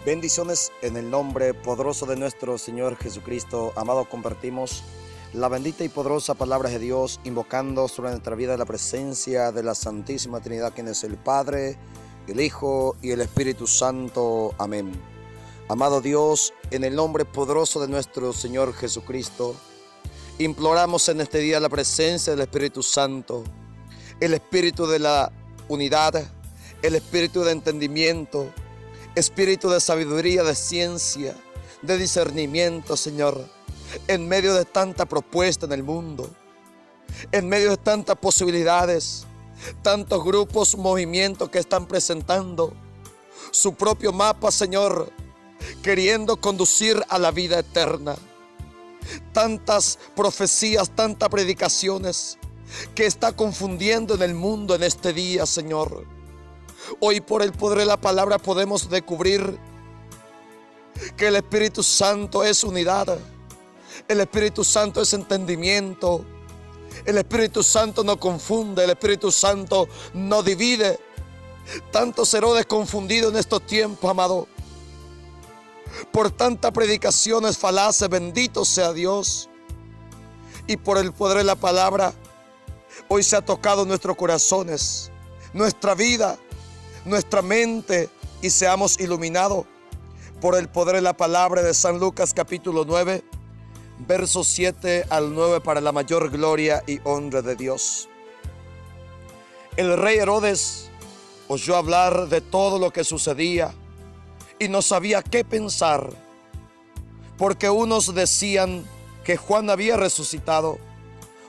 Bendiciones en el nombre poderoso de nuestro Señor Jesucristo. Amado, compartimos la bendita y poderosa palabra de Dios, invocando sobre nuestra vida la presencia de la Santísima Trinidad, quien es el Padre, el Hijo y el Espíritu Santo. Amén. Amado Dios, en el nombre poderoso de nuestro Señor Jesucristo, imploramos en este día la presencia del Espíritu Santo, el Espíritu de la unidad, el Espíritu de entendimiento, Espíritu de sabiduría, de ciencia, de discernimiento, Señor, en medio de tanta propuesta en el mundo, en medio de tantas posibilidades, tantos grupos, movimientos que están presentando su propio mapa, Señor, queriendo conducir a la vida eterna. Tantas profecías, tantas predicaciones que está confundiendo en el mundo en este día, Señor. Hoy, por el poder de la palabra, podemos descubrir que el Espíritu Santo es unidad, el Espíritu Santo es entendimiento, el Espíritu Santo no confunde, el Espíritu Santo no divide. Tantos Herodes confundidos en estos tiempos, amado, por tantas predicaciones falaces. Bendito sea Dios. Y por el poder de la palabra, hoy se ha tocado nuestros corazones, nuestra vida, nuestra mente, y seamos iluminados por el poder de la palabra de San Lucas capítulo 9, versos 7 al 9, para la mayor gloria y honra de Dios. El rey Herodes oyó hablar de todo lo que sucedía y no sabía qué pensar, porque unos decían que Juan había resucitado,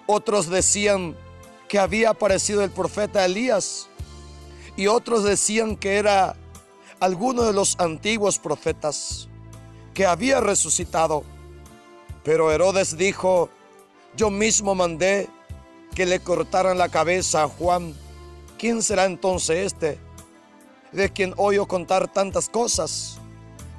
otros decían que había aparecido el profeta Elías, y otros decían que era alguno de los antiguos profetas que había resucitado. Pero Herodes dijo: yo mismo mandé que le cortaran la cabeza a Juan. ¿Quién será entonces este de quien oigo contar tantas cosas?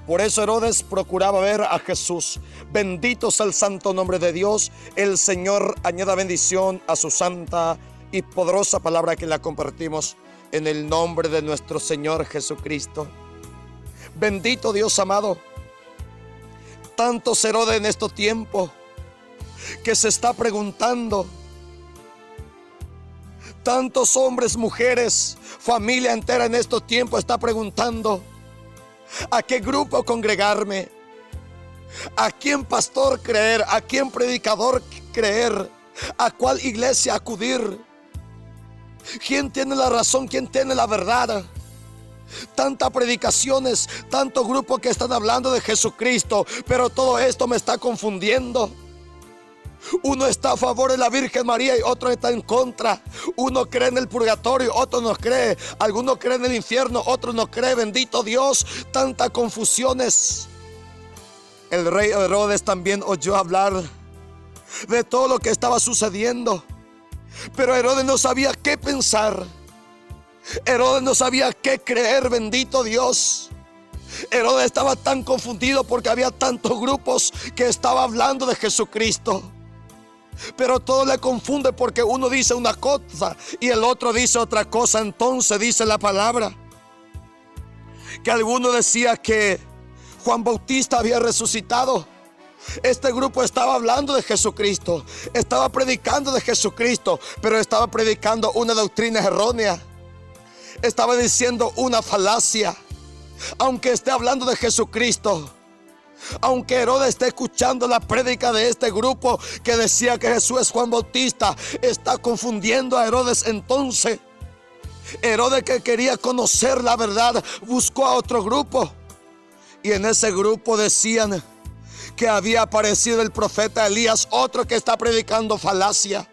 Por eso Herodes procuraba ver a Jesús. Bendito sea el santo nombre de Dios. El Señor añada bendición a su santa y poderosa palabra, que la compartimos en el nombre de nuestro Señor Jesucristo. Bendito Dios amado. Tantos Herodes en estos tiempos que se está preguntando, tantos hombres, mujeres, familia entera en estos tiempos está preguntando: ¿a qué grupo congregarme? ¿A quién pastor creer? ¿A quién predicador creer? ¿A cuál iglesia acudir? ¿Quién tiene la razón? ¿Quién tiene la verdad? Tantas predicaciones, tantos grupos que están hablando de Jesucristo, pero todo esto me está confundiendo. Uno está a favor de la Virgen María y otro está en contra. Uno cree en el purgatorio, otro no cree. Algunos creen en el infierno, otros no creen. Bendito Dios, tantas confusiones. El rey Herodes también oyó hablar de todo lo que estaba sucediendo, pero Herodes no sabía qué pensar. Herodes no sabía qué creer. Bendito Dios. Herodes estaba tan confundido porque había tantos grupos que estaban hablando de Jesucristo, pero todo le confunde porque uno dice una cosa y el otro dice otra cosa. Entonces dice la palabra que alguno decía que Juan Bautista había resucitado. Este grupo estaba hablando de Jesucristo, estaba predicando de Jesucristo, pero estaba predicando una doctrina errónea, estaba diciendo una falacia. Aunque esté hablando de Jesucristo, aunque Herodes esté escuchando la prédica de este grupo que decía que Jesús es Juan Bautista, está confundiendo a Herodes. Entonces Herodes, que quería conocer la verdad, buscó a otro grupo, y en ese grupo decían que había aparecido el profeta Elías. Otro que está predicando falacia,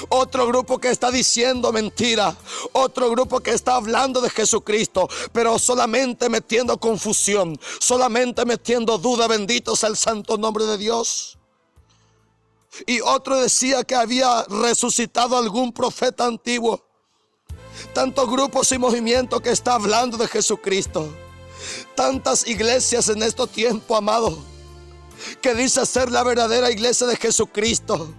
otro grupo que está diciendo mentira, otro grupo que está hablando de Jesucristo, pero solamente metiendo confusión, solamente metiendo duda. Bendito sea el santo nombre de Dios. Y otro decía que había resucitado algún profeta antiguo. Tantos grupos y movimientos que está hablando de Jesucristo. Tantas iglesias en estos tiempos, amado, que dice ser la verdadera iglesia de Jesucristo,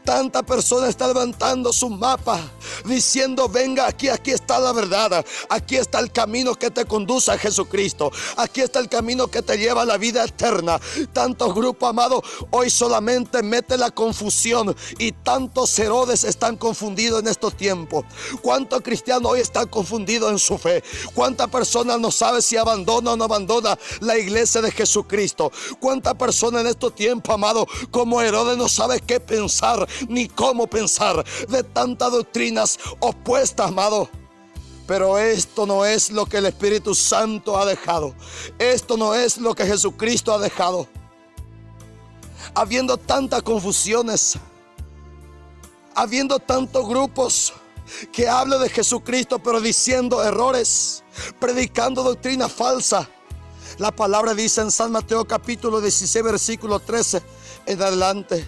Tanta persona está levantando su mapa diciendo: venga aquí está la verdad, aquí está el camino que te conduce a Jesucristo, aquí está el camino que te lleva a la vida eterna. Tantos grupos, amados, hoy solamente mete la confusión, y tantos Herodes están confundidos en estos tiempos. ¿Cuántos cristianos hoy están confundidos en su fe? ¿Cuántas personas no saben si abandona o no abandona la iglesia de Jesucristo? ¿Cuántas personas en estos tiempos, amados, como Herodes, no sabe qué pensar ni cómo pensar, de tantas doctrinas opuestas, amado? Pero esto no es lo que el Espíritu Santo ha dejado. Esto no es lo que Jesucristo ha dejado. Habiendo tantas confusiones, habiendo tantos grupos que hablan de Jesucristo pero diciendo errores, predicando doctrina falsa, la palabra dice en San Mateo capítulo 16 versículo 13 en adelante,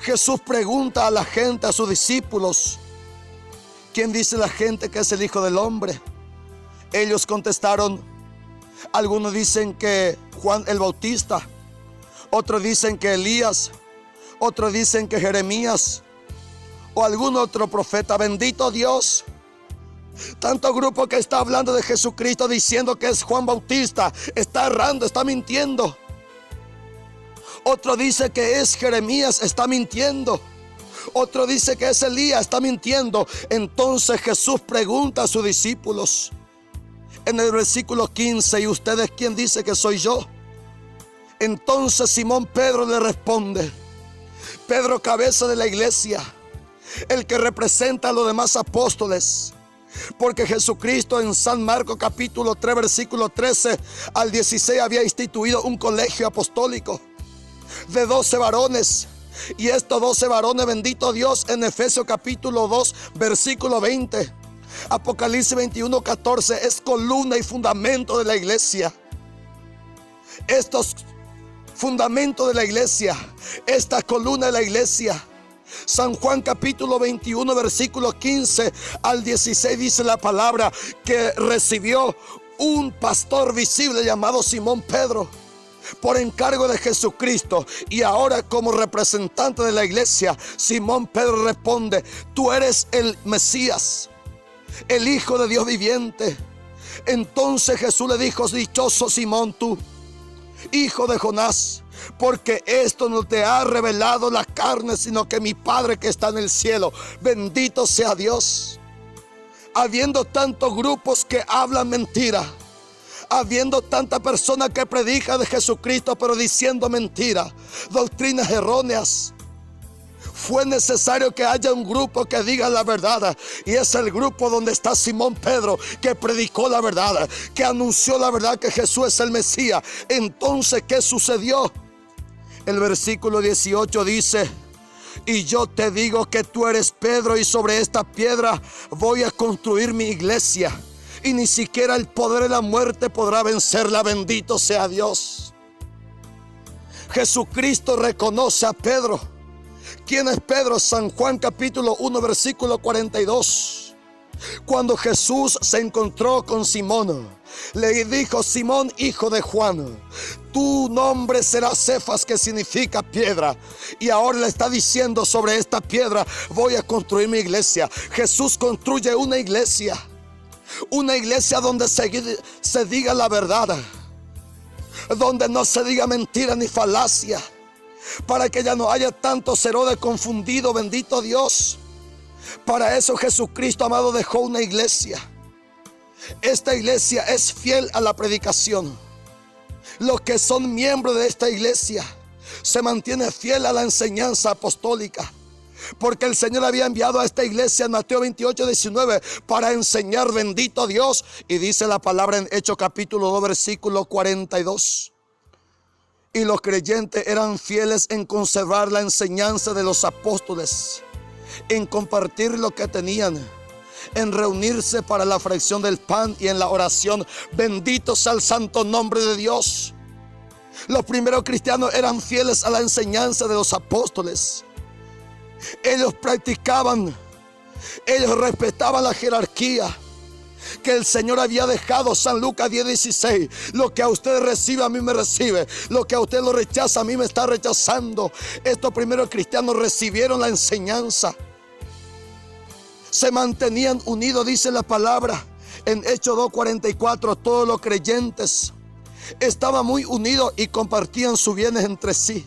Jesús pregunta a la gente, a sus discípulos: ¿quién dice la gente que es el Hijo del Hombre? Ellos contestaron: algunos dicen que Juan el Bautista, otros dicen que Elías, otros dicen que Jeremías o algún otro profeta. Bendito Dios. Tanto grupo que está hablando de Jesucristo diciendo que es Juan Bautista, está errando, está mintiendo. Otro dice que es Jeremías, está mintiendo. Otro dice que es Elías, está mintiendo. Entonces Jesús pregunta a sus discípulos en el versículo 15: ¿y ustedes quién dice que soy yo? Entonces Simón Pedro le responde, Pedro, cabeza de la iglesia, el que representa a los demás apóstoles, porque Jesucristo en San Marcos capítulo 3 versículo 13 al 16 había instituido un colegio apostólico de 12 varones. Y estos 12 varones, bendito Dios, en Efesios capítulo 2 versículo 20, Apocalipsis 21 14, es columna y fundamento de la iglesia. Estos fundamentos de la iglesia, esta columna de la iglesia, San Juan capítulo 21 versículo 15 al 16 dice la palabra que recibió un pastor visible llamado Simón Pedro por encargo de Jesucristo, y ahora como representante de la iglesia, Simón Pedro responde: tú eres el Mesías, el Hijo de Dios viviente. Entonces Jesús le dijo: dichoso Simón tú, hijo de Jonás, porque esto no te ha revelado la carne, sino que mi Padre que está en el cielo. Bendito sea Dios. Habiendo tantos grupos que hablan mentira, habiendo tantas personas que predican de Jesucristo pero diciendo mentira, doctrinas erróneas, fue necesario que haya un grupo que diga la verdad, y es el grupo donde está Simón Pedro, que predicó la verdad, que anunció la verdad, que Jesús es el Mesías. Entonces, ¿qué sucedió? El versículo 18 dice: y yo te digo que tú eres Pedro, y sobre esta piedra voy a construir mi iglesia, y ni siquiera el poder de la muerte podrá vencerla. Bendito sea Dios. Jesucristo reconoce a Pedro. ¿Quién es Pedro? San Juan capítulo 1 versículo 42. Cuando Jesús se encontró con Simón, le dijo: Simón, hijo de Juan, tu nombre será Cefas, que significa piedra. Y ahora le está diciendo: sobre esta piedra voy a construir mi iglesia. Jesús construye una iglesia donde se diga la verdad, donde no se diga mentira ni falacia, para que ya no haya tantos Herodes confundidos. Bendito Dios. Para eso Jesucristo, amado, dejó una iglesia. Esta iglesia es fiel a la predicación. Los que son miembros de esta iglesia se mantienen fiel a la enseñanza apostólica, porque el Señor había enviado a esta iglesia en Mateo 28, 19 para enseñar. Bendito Dios. Y dice la palabra en Hechos capítulo 2 versículo 42: y los creyentes eran fieles en conservar la enseñanza de los apóstoles, en compartir lo que tenían, en reunirse para la fracción del pan y en la oración. Bendito sea el santo nombre de Dios. Los primeros cristianos eran fieles a la enseñanza de los apóstoles. Ellos practicaban, ellos respetaban la jerarquía, que el Señor había dejado. San Lucas 10:16. Lo que a usted recibe, a mí me recibe. Lo que a usted lo rechaza, a mí me está rechazando. Estos primeros cristianos recibieron la enseñanza. Se mantenían unidos, dice la palabra en Hechos 2:44. Todos los creyentes estaban muy unidos y compartían sus bienes entre sí.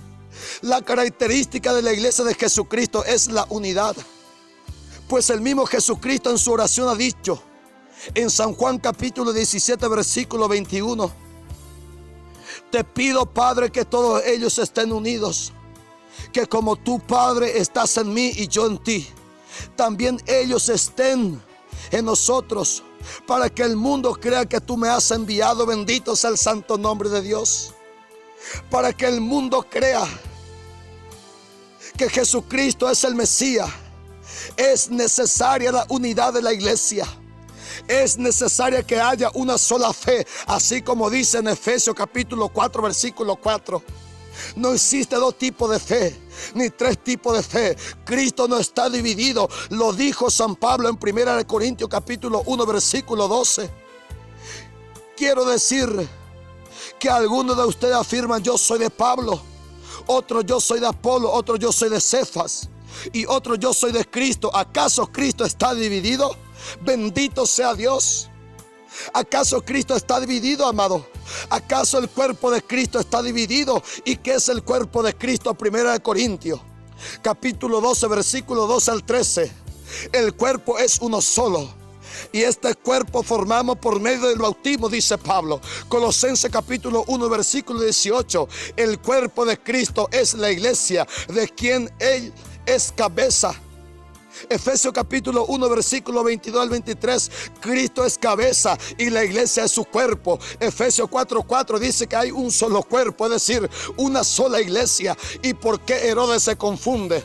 La característica de la iglesia de Jesucristo es la unidad. Pues el mismo Jesucristo en su oración ha dicho en San Juan capítulo 17 versículo 21: te pido, Padre, que todos ellos estén unidos, que como tú, Padre, estás en mí y yo en ti, también ellos estén en nosotros, para que el mundo crea que tú me has enviado. Bendito sea el santo nombre de Dios. Para que el mundo crea que Jesucristo es el Mesías, es necesaria la unidad de la iglesia. Es necesaria que haya una sola fe, así como dice en Efesios capítulo 4 versículo 4. No existe dos tipos de fe, ni tres tipos de fe. Cristo no está dividido. Lo dijo San Pablo en 1 Corintios capítulo 1 versículo 12. Quiero decir que algunos de ustedes afirman: yo soy de Pablo, otros yo soy de Apolo, otros yo soy de Cefas y otros yo soy de Cristo. ¿Acaso Cristo está dividido? Bendito sea Dios. ¿Acaso Cristo está dividido, amado? ¿Acaso el cuerpo de Cristo está dividido? ¿Y qué es el cuerpo de Cristo? 1 Corintios capítulo 12 versículo 12 al 13. El cuerpo es uno solo, y este cuerpo formamos por medio del bautismo, dice Pablo. Colosenses capítulo 1 versículo 18. El cuerpo de Cristo es la iglesia, de quien Él es cabeza. Efesios capítulo 1 versículo 22 al 23. Cristo es cabeza y la iglesia es su cuerpo. Efesios 4:4 dice que hay un solo cuerpo, es decir, una sola iglesia. ¿Y por qué Herodes se confunde?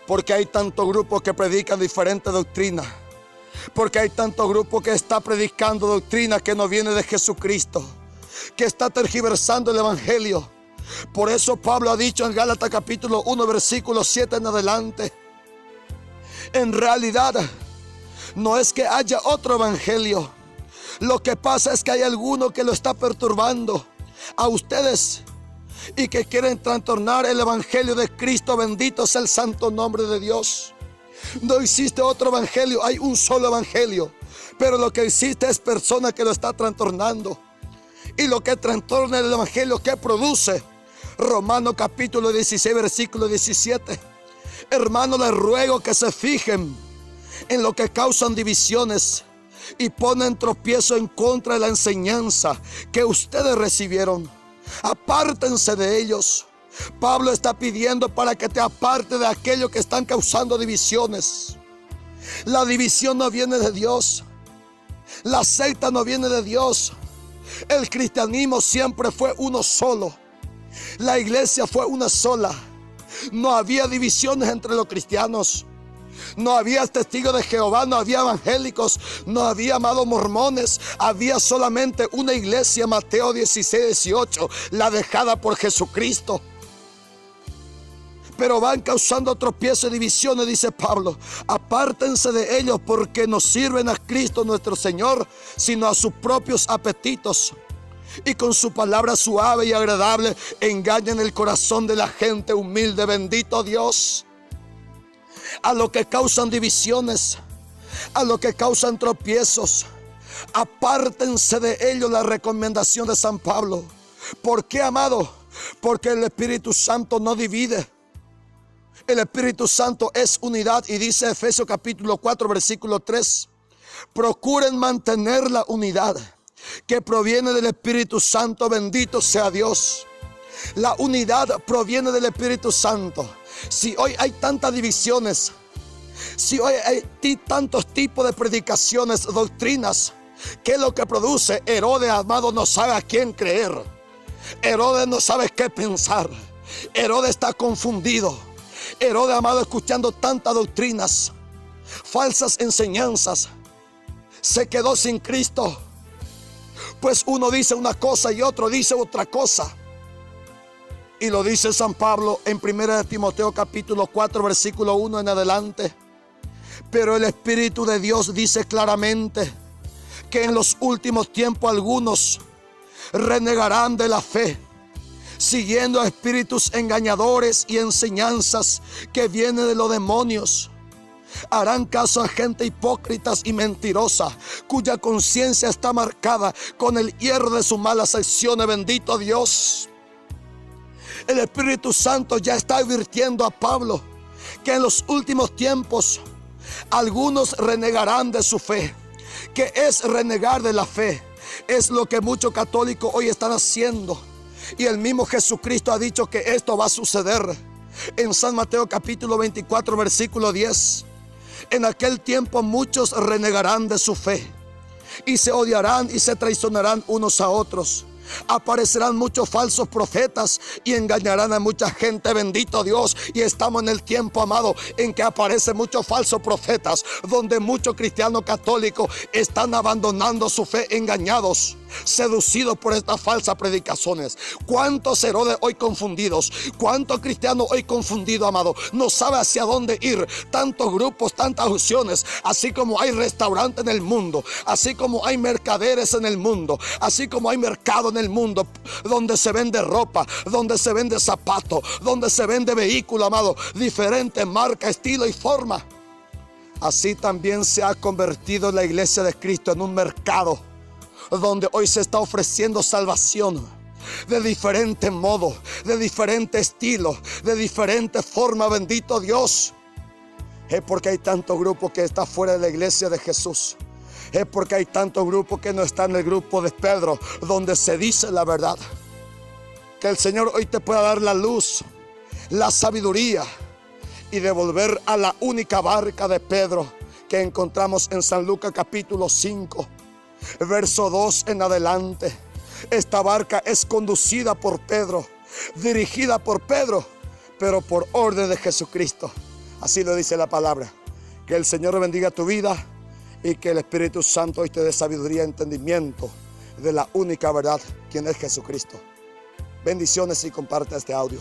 Porque hay tantos grupos que predican diferentes doctrinas. Porque hay tantos grupos que está predicando doctrina que no viene de Jesucristo, que está tergiversando el evangelio. Por eso Pablo ha dicho en Gálatas capítulo 1 versículo 7 en adelante: en realidad no es que haya otro evangelio. Lo que pasa es que hay alguno que lo está perturbando a ustedes y que quieren trastornar el evangelio de Cristo. Bendito sea el santo nombre de Dios. No existe otro evangelio, hay un solo evangelio. Pero lo que existe es persona que lo está trastornando. Y lo que trastorna el evangelio, ¿qué produce? Romanos capítulo 16 versículo 17. Hermanos, les ruego que se fijen en lo que causan divisiones y ponen tropiezo en contra de la enseñanza que ustedes recibieron. Apártense de ellos. Pablo está pidiendo para que te apartes de aquellos que están causando divisiones. La división no viene de Dios. La secta no viene de Dios. El cristianismo siempre fue uno solo. La iglesia fue una sola. No había divisiones entre los cristianos. No había testigos de Jehová, no había evangélicos, no había amados mormones. Había solamente una iglesia, Mateo 16:18, la dejada por Jesucristo. Pero van causando tropiezo y divisiones, dice Pablo. Apártense de ellos, porque no sirven a Cristo nuestro Señor, sino a sus propios apetitos. Y con su palabra suave y agradable engañan el corazón de la gente humilde. Bendito Dios. A los que causan divisiones, a los que causan tropiezos, apártense de ellos, la recomendación de San Pablo. ¿Por qué, amado? Porque el Espíritu Santo no divide. El Espíritu Santo es unidad, y dice Efesios capítulo 4 versículo 3: procuren mantener la unidad que proviene del Espíritu Santo. Bendito sea Dios. La unidad proviene del Espíritu Santo. Si hoy hay tantas divisiones, si hoy hay tantos tipos de predicaciones, doctrinas, ¿qué es lo que produce? Herodes, amado, no sabe a quién creer. Herodes no sabe qué pensar. Herodes está confundido. Herodes, amado, escuchando tantas doctrinas, falsas enseñanzas, se quedó sin Cristo. Pues uno dice una cosa y otro dice otra cosa. Y lo dice San Pablo en 1 Timoteo capítulo 4 versículo 1 en adelante. Pero el Espíritu de Dios dice claramente que en los últimos tiempos algunos renegarán de la fe, siguiendo a espíritus engañadores y enseñanzas que vienen de los demonios. Harán caso a gente hipócritas y mentirosa, cuya conciencia está marcada con el hierro de sus malas acciones. Bendito Dios. El Espíritu Santo ya está advirtiendo a Pablo que en los últimos tiempos algunos renegarán de su fe. ¿Qué es renegar de la fe? Es lo que muchos católicos hoy están haciendo. Y el mismo Jesucristo ha dicho que esto va a suceder. En San Mateo capítulo 24 versículo 10. En aquel tiempo muchos renegarán de su fe y se odiarán y se traicionarán unos a otros. Aparecerán muchos falsos profetas y engañarán a mucha gente. Bendito Dios. Y estamos en el tiempo, amado, en que aparecen muchos falsos profetas, donde muchos cristianos católicos están abandonando su fe, engañados, seducidos por estas falsas predicaciones. ¿Cuántos Herodes hoy confundidos? ¿Cuántos cristianos hoy confundidos, amado? No sabe hacia dónde ir. Tantos grupos, tantas opciones. Así como hay restaurantes en el mundo, así como hay mercaderes en el mundo, así como hay mercado en el mundo, donde se vende ropa, donde se vende zapatos, donde se vende vehículo, amado, diferentes marcas, estilo y forma. Así también se ha convertido la iglesia de Cristo en un mercado, donde hoy se está ofreciendo salvación de diferentes modos, de diferentes estilos, de diferentes formas. Bendito Dios. Es porque hay tantos grupos que están fuera de la iglesia de Jesús. Es porque hay tantos grupos que no están en el grupo de Pedro, donde se dice la verdad. Que el Señor hoy te pueda dar la luz, la sabiduría y devolver a la única barca de Pedro que encontramos en San Lucas capítulo 5, verso 2 en adelante. Esta barca es conducida por Pedro, dirigida por Pedro, pero por orden de Jesucristo. Así lo dice la palabra. Que el Señor bendiga tu vida y que el Espíritu Santo hoy te dé sabiduría y entendimiento de la única verdad, quien es Jesucristo. Bendiciones y comparte este audio.